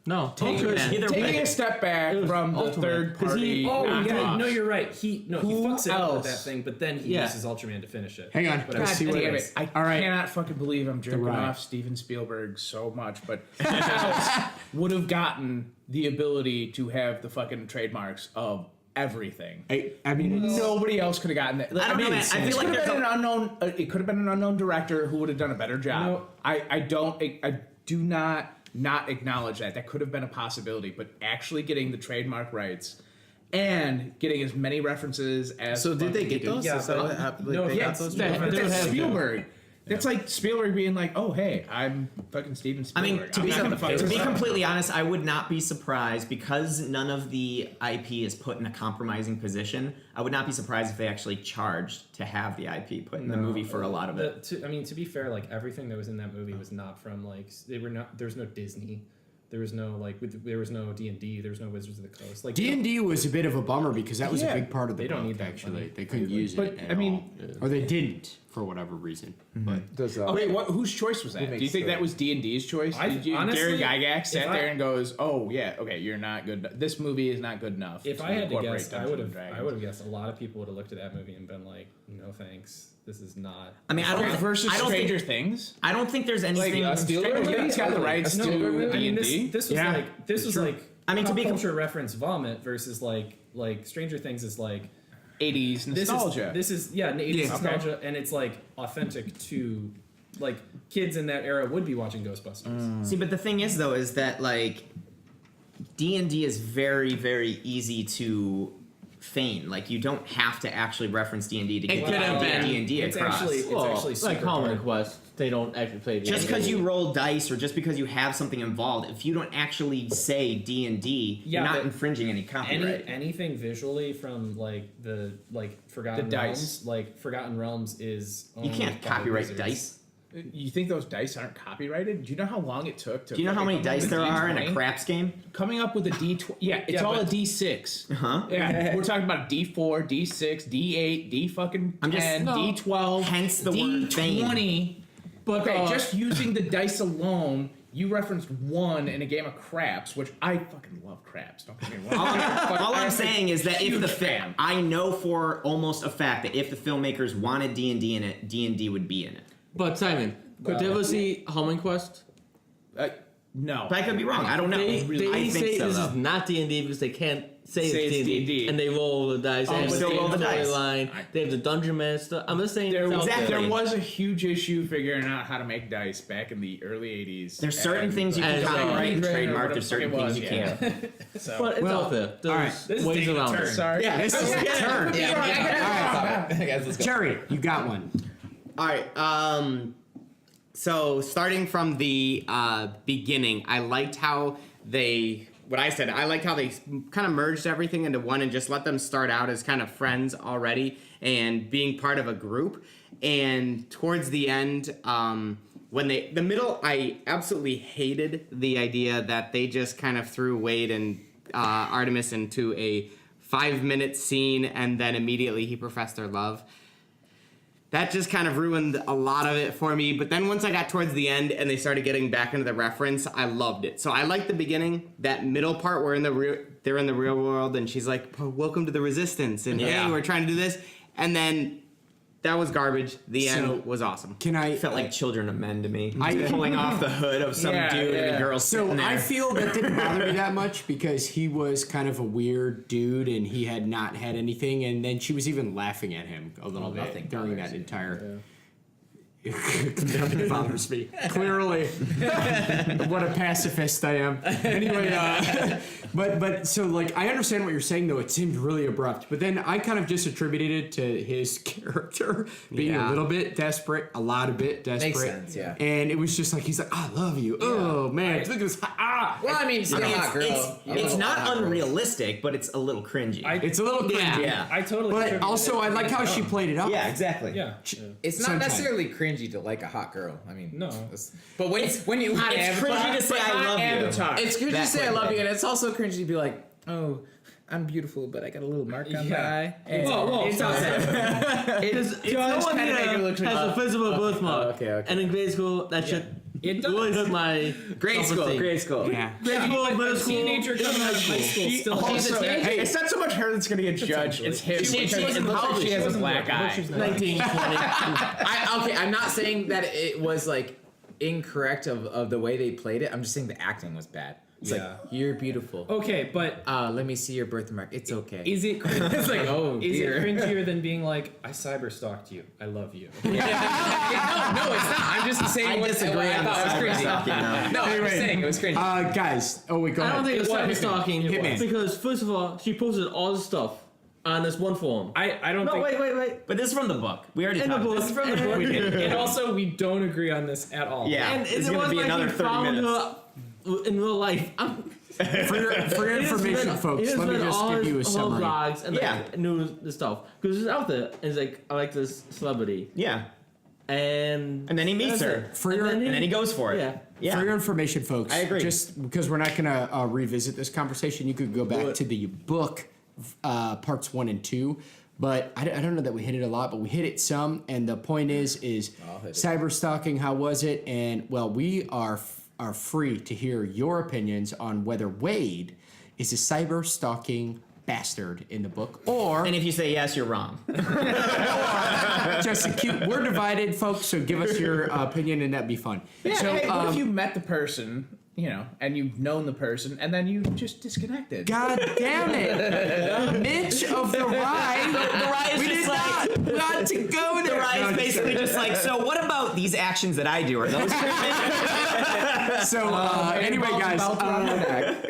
No, Taking Taking a step back from the third party. Oh yeah, knockoff. no, you're right. He fucks it up with that thing, but then he Yeah. uses Ultraman to finish it. Hang on. But Let's see what Damn it it. is. I All right. cannot fucking believe I'm jerking right. off Steven Spielberg so much, but who else would have gotten the ability to have the fucking trademarks of everything? I mean, Nobody else could have gotten that. I don't know, man. I feel like it could there's have been a- an unknown. It could have been an unknown director who would have done a better job. No. I do not acknowledge that. That could have been a possibility, but actually getting the trademark rights and getting as many references as So did they get those? Yeah, Is that but- what happened? no, Like, they yeah, got those? they- But they would that's have to. Spielberg. That's like Spielberg being like, "Oh, hey, I'm fucking Steven I Spielberg." mean, to I'm be, not gonna fuck to this be up." completely honest, I would not be surprised because none of the IP is put in a compromising position. I would not be surprised if they actually charged to have the IP put in the movie for a lot of it. To be fair, like everything that was in that movie was not from like they were not. There's no Disney. There was no there was no D&D. There was no Wizards of the Coast. Like D&D was a bit of a bummer because that was Yeah. a big part of the They don't book, need that actually. money. They couldn't use But, it at I mean- all. Or they didn't for whatever reason. But Does, Okay, whose choice was that? Do you makes think the- that was D&D's choice? honestly, Gary Gygax sat if there I- and goes, "Oh yeah, okay, you're not good. This movie is not good enough." if to I had to incorporate guess, I Dungeons would and have. Dragons." I would have guessed a lot of people would have looked at that movie and been like, "No thanks, this is not." I mean, I don't versus I don't Stranger think, Things. I don't think there's anything. He's got the rights No, to but I mean, D&D. this was Yeah, like this was true. like I mean, to pop be com- culture reference vomit versus like Stranger Things is like 80s nostalgia. This is 80s Yeah. nostalgia, and it's like authentic to like kids in that era would be watching Ghostbusters. See, but the thing is, though, is that like D&D is very, very easy to feign. Like you don't have to actually reference D&D to get could have been. D&D It's across. actually like super Halloween hard. Quest, they don't actually play the Just game. because you roll dice or just because you have something involved, if you don't actually say D&D, Yeah, you're not but infringing any copyright. anything visually from like the Forgotten The dice. Realms, like Forgotten Realms is You owned can't by copyright Wizards. dice. You think those dice aren't copyrighted? Do you know how long it took to? Do you know how fucking many come up dice with there are in a D20? craps game? Coming up with a D20. Yeah, it's Yeah, all a but- D6. Huh? Yeah, we're talking about D4, D6, D8, D fucking I'm just- 10, no. D12, Hence the word D20. But Okay, just using the dice alone, you referenced one in a game of craps, which I fucking love craps. Don't get me wrong. All I'm saying is that if huge the fan. I know for almost a fact that if the filmmakers wanted D&D in it, D&D would be in it. But Simon, could you ever see Halloween Quest? No. But I could be wrong. I don't know. They I say think so, this though. is not D&D because they can't say Say it's it's D&D, D&D. and they roll the dice. Oh, They have still the roll the dice. storyline. They have the dungeon master. I'm just saying. There, it's out Exactly. there. there was a huge issue figuring out how to make dice back in the early 80s. There's certain and- things you can and- copyright and Or trademark. whatever There's certain it was, things you yeah. can't. So, But it's Well, out there. There's all right. This is ways taking a around turn. it. sorry. yeah, this is your turn. Guys, let's go. Jerry, you got one. All right. So starting from the beginning, I liked how they. What I said, I liked how they kind of merged everything into one and just let them start out as kind of friends already and being part of a group. And towards the end, when the middle, I absolutely hated the idea that they just kind of threw Wade and Artemis into a 5-minute scene and then immediately he professed their love. That just kind of ruined a lot of it for me. But then once I got towards the end and they started getting back into the reference, I loved it. So I liked the beginning, that middle part where they're in the real world and she's like, "Welcome to the Resistance," and Yeah. hey, we're trying to do this. And then that was garbage. The So- end was awesome. Can I? It felt like Children of Men to me. I- Pulling off the hood of some Yeah, dude and yeah. a girl So sitting there. I feel that didn't bother me that much because he was kind of a weird dude and he had not had anything, and then she was even laughing at him a little bit nothing during bothers that you. entire. Nothing bothers me. Clearly, what a pacifist I am. Anyway, but so like I understand what you're saying though. It seemed really abrupt, but then I kind of just attributed it to his character being a Yeah. little bit desperate, a lot of bit desperate. Makes sense, yeah. And it was just like he's like, "I love you." Oh man, look at this. Ah. Well, I mean, still hot girl. It's not unrealistic, but it's a little cringy. It's a little cringy. Yeah. I totally. But attributed also, it I to like being how she dumb. played it up. yeah, exactly. Yeah. It's not Sunshine. necessarily cringy. cringy to like a hot girl. I mean, No. But when you It's cringy to say I love you. Avatar. it's cringy to That say I would love be. you, and it's also cringy to be like, oh, I'm beautiful, but I got a little mark on my eye. And Whoa, It does kind of make it look has a visible birthmark. okay. And in grade school, that shit It really does. hurt my Grade school. self-esteem. Grade school. Yeah. Grade school, middle A school, teenager even coming out high of high school. school still Also, has a hey, it's not so much her that's going to get judged; it's him. She because wasn't it looks like college. she has a She black eye. 19, 20. Okay, I'm not saying that it was like incorrect of the way they played it. I'm just saying the acting was bad. It's Yeah. like, you're beautiful. Okay, but Let me see your birthmark. It's okay. is it it's like Oh, is dear. it cringier than being like I cyber stalked you? I love you. No, it's not. I'm just saying. I what disagree I on the thought was cyber cringy. stalking, though. No, I'm Anyway, just saying it was cringy. Guys. Oh wait, go I ahead. don't think it was cyber stalking Hitman. because first of all, she posted all the stuff on this one forum. I don't No, think wait. But this is from the book. We already In the talked about book. this. This is from the book, and also we don't agree on this at all. Yeah. And It's it gonna was be like another he 30 found minutes. her in real life. For your information, folks, let me just give you a summary. Blogs and Yeah. like, news and stuff because it's out there. And it's like I like this celebrity, Yeah. and And then he meets that's her. it. For your- then And then he goes for it. Yeah. Yeah. For your information, folks, I agree. Just because we're not going to revisit this conversation, you could go back to the book parts 1 and 2. But I don't know that we hit it a lot, but we hit it some. And the point is I'll hit it. cyber stalking. How was it? And well, we are free to hear your opinions on whether Wade is a cyber stalking bastard in the book, or And if you say yes, you're wrong. just a cute. We're divided, folks. So give us your opinion, and that'd be fun. Yeah, so, hey, what if you met the person, and you've known the person, and then you just disconnected? God damn it, Mitch of the ride. The ride is We just did like not want to go there. the ride No, is I'm basically sorry. just like, so what about these actions that I do? Are those So anyway, guys,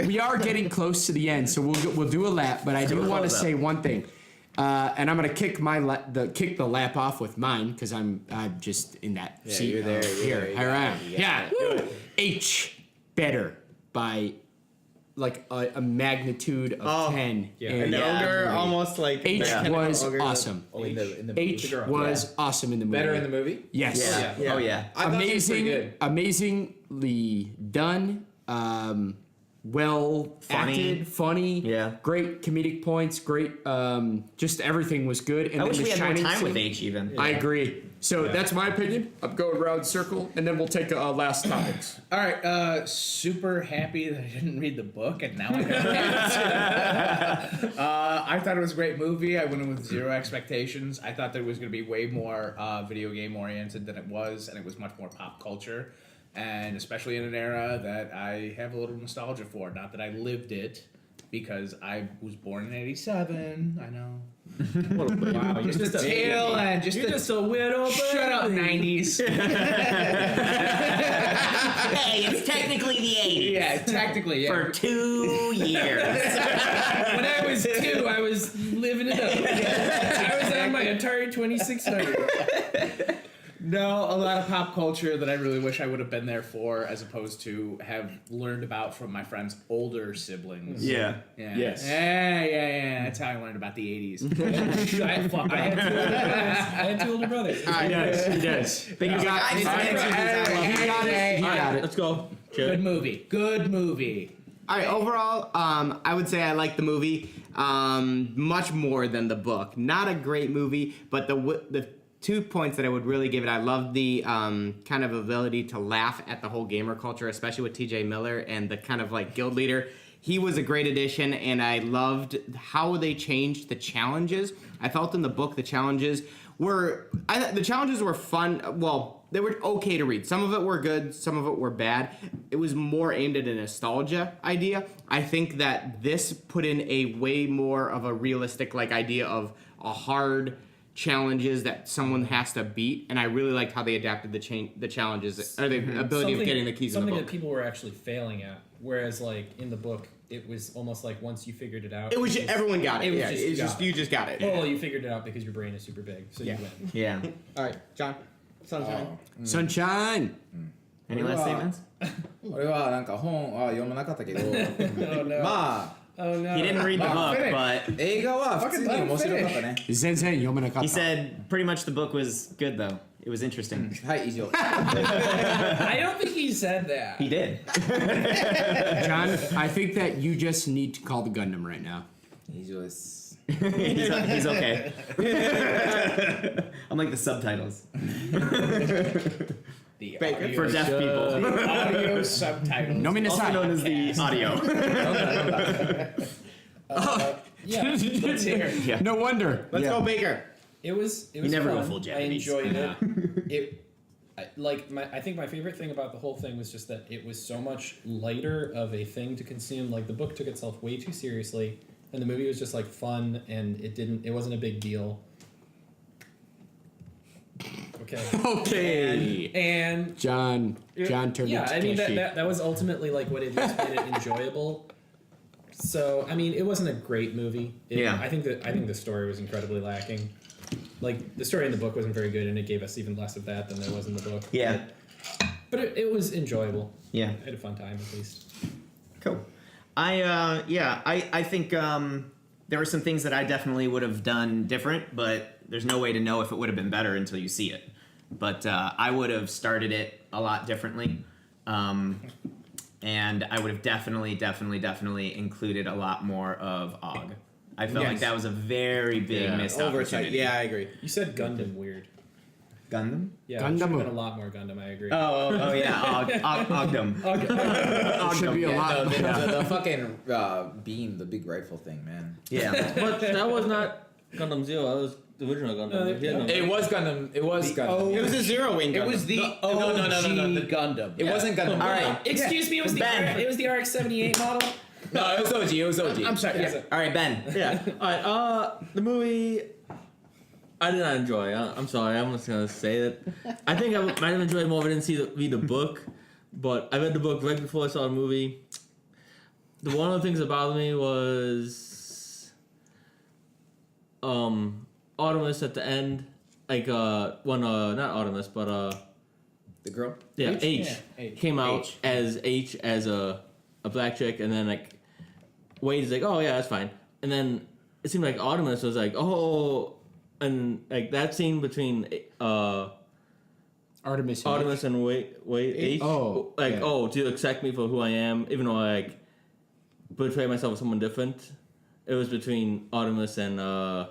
we are getting close to the end, so we'll do a lap. But I do want to close up. say one thing, and I'm gonna kick kick the lap off with mine because I'm just in that seat you're there, you're here. there, I am. Yeah. H better by like a magnitude of 10. yeah. And an ogre almost like H yeah. was Ogre, awesome. in the H girl. was awesome in the movie. Better in the movie. Yes. Yeah. Oh yeah. I thought she was pretty good. Amazingly done. Well Funny. acted, funny. Yeah. Great comedic points. Great. Just everything was good. And I then wish the we had more Shining time with scene- H even. I agree. So that's my opinion. I'm going round circle, and then we'll take last topics. All right, super happy that I didn't read the book, and now I know. I thought it was a great movie. I went in with zero expectations. I thought that it was going to be way more video game oriented than it was, and it was much more pop culture, and especially in an era that I have a little nostalgia for. Not that I lived it, because I was born in '87. I know. Wow, you're Just a tail and just You're just a widow. shut up, '90s. Hey, it's technically the 80s. Yeah, technically, yeah. For 2 years. When I was 2, I was living it up. I was on my Atari 2600. No, a lot of pop culture that I really wish I would have been there for, as opposed to have learned about from my friends' older siblings. Yeah. Yeah. Yes. Yeah. That's how I learned about the 80s. I had 2 older brothers. He does. Thank you guys. He got it. He got it. Let's go. Good movie. Good movie. All right, overall, I would say I like the movie much more than the book. Not a great movie, but the 2 points that I would really give it, I love the kind of ability to laugh at the whole gamer culture, especially with TJ Miller and the kind of like guild leader. He was a great addition, and I loved how they changed the challenges. I felt in the book the challenges were fun. Well, they were okay to read. Some of it were good, some of it were bad. It was more aimed at a nostalgia idea. I think that this put in a way more of a realistic like idea of a hard challenges that someone has to beat, and I really liked how they adapted the challenges or the ability of getting the keys in the Something book. that people were actually failing at, whereas like in the book, it was almost like once you figured it out, It was just, everyone got it. It was Yeah, just- it's you just got it. you just got it. well, you figured it out because your brain is super big, so you win. Yeah. All right, John. Sunshine. Sunshine. Any last statements? 俺はなんか本は読まなかったけど、 Oh no! まあ Oh no! He didn't read the book, finish. but 映画は普通に面白かったね。全然読めなかった。 he said pretty much the book was good though. It was interesting. Hi, easy. I don't think he said that. He did. John, I think that you just need to call the Gundam right now. He's just. he's okay. I'm like the subtitles The for deaf people. audio subtitles. No Also known as the audio. Yeah, let's hear it. Yeah. No wonder. Let's go, Baker. It was never go fun. full Japanese. I enjoyed it. I think my favorite thing about the whole thing was just that it was so much lighter of a thing to consume. Like the book took itself way too seriously, and the movie was just like fun, and it wasn't a big deal. Okay. Okay. And John turned yeah, into I mean Tashi. that was ultimately like what it just made it enjoyable. So I mean, it wasn't a great movie. Yeah. I think the story was incredibly lacking. Like the story in the book wasn't very good, and it gave us even less of that than there was in the book. Yeah. But it was enjoyable. Yeah. I had a fun time at least. Cool. I think there were some things that I definitely would have done different, but there's no way to know if it would have been better until you see it. But I would have started it a lot differently. And I would have definitely included a lot more of Og. I felt like that was a very big missed opportunity. Yeah, I agree. You said Gundam weird. Gundam? Yeah, Gundam. it should have been a lot more Gundam. I agree. Oh yeah, Ogdom. Should be a lot. The fucking beam, the big rifle thing, man. Yeah. But that was not Gundam Zero. That was the original Gundam. It was Gundam. It was Gundam. It was a Zero Wing Gundam. It was the no. the Gundam. It wasn't Gundam. All right. Excuse me, it was Ben. the RX-78 model. No, it was OG. It was OG. I'm sorry. Yeah. All right, Ben. Yeah. All right. The movie, I did not enjoy. I'm sorry. I'm just gonna say that. I think I might have enjoyed more if I didn't read the book, but I read the book right before I saw the movie. One of the things that bothered me was, Artemis at the end, like not Artemis, but The girl. yeah, H, H. came out H. as H as a black chick, and then like Wade is like, oh yeah, that's fine, and then it seemed like Artemis was like, oh, and like that scene between Artemis. and Wade H, Oh, like yeah. oh, do you accept me for who I am, even though I like portray myself as someone different. It was between Artemis and Yeah.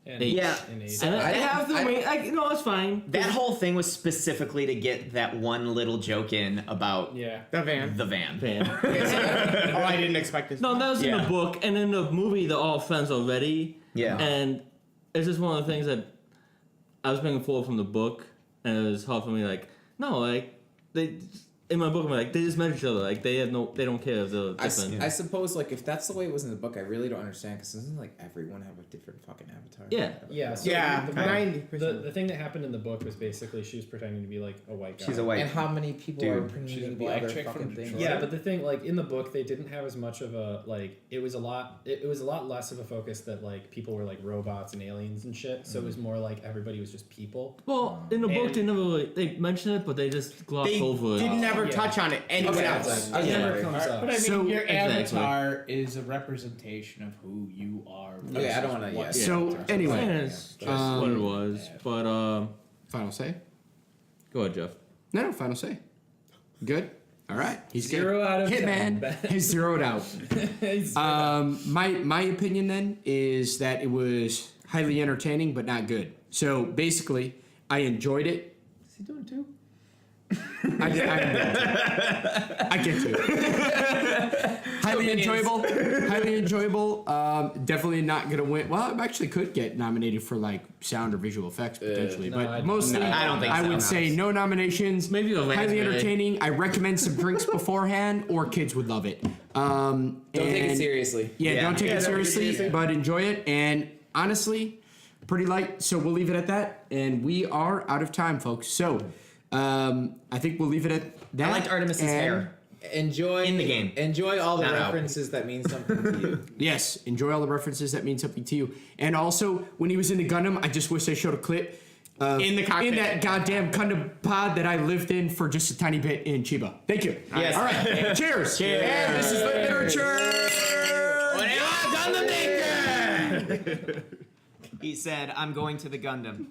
And H. and I I- have the I- way, like, no, it's fine. That whole thing was specifically to get that one little joke in about Yeah. The van. the van. Fan. Oh, I didn't expect this. No, that was in Yeah. the book, and in the movie, they're all friends already. Yeah. And it's just one of the things that I was bringing forward from the book, and it was hard for me. Like, no, like they in my book, I'm like, they just met each other. Like they don't care if they're different. I suppose, like, if that's the way it was in the book, I really don't understand, because doesn't, like, everyone have a different fucking avatar? Yeah. Yeah. So Yeah, The, 90%. the thing that happened in the book was basically she was pretending to be like a white guy. She's a white. And how many people Dude, are she's a pretending to be black other chick from fucking things? Detroit. Yeah, but the thing, like in the book, they didn't have as much of a like. It was a lot. It was a lot less of a focus that like people were like robots and aliens and shit. So it was more like everybody was just people. Well, in the book, And- they never really, they mentioned it, but they just glossed They over it. did never Yeah. touch on it. Anyone Okay, else? like, It yeah, never right. comes up. But I mean, So- your Exactly. avatar is a representation of who you are. Okay, I don't versus want to. what- Yeah. So, yeah. anyway. Yeah, it's just what it was. But Final say? go ahead, Jeff. No, final say. Good. All right. He's Zero good. out of 10. Hitman. He's zeroed out. My opinion then is that it was highly entertaining but not good. So basically, I enjoyed it. Is he doing two? I get to it. Highly enjoyable. Highly enjoyable. Definitely not gonna win. Well, I actually could get nominated for like sound or visual effects potentially, no, but I- mostly no, I don't think I so. would say no nominations. Maybe a highly raspberry. entertaining. I recommend some drinks beforehand, or kids would love it. Don't take it seriously. Yeah, Yeah. don't take Yeah, it don't take it seriously, seriously. but enjoy it. And honestly, pretty light. So we'll leave it at that. And we are out of time, folks. So I think we'll leave it at that. I liked Artemis's And hair. Enjoy In the game. Enjoy all the Not out. references that mean something to you. Yes, enjoy all the references that mean something to you. And also, when he was in the Gundam, I just wish they showed a clip of In the cockpit. in that goddamn Gundam pod that I lived in for just a tiny bit in Chiba. Thank you. Yes. All right. Cheers. And this is the literature. He said, "I'm going to the Gundam."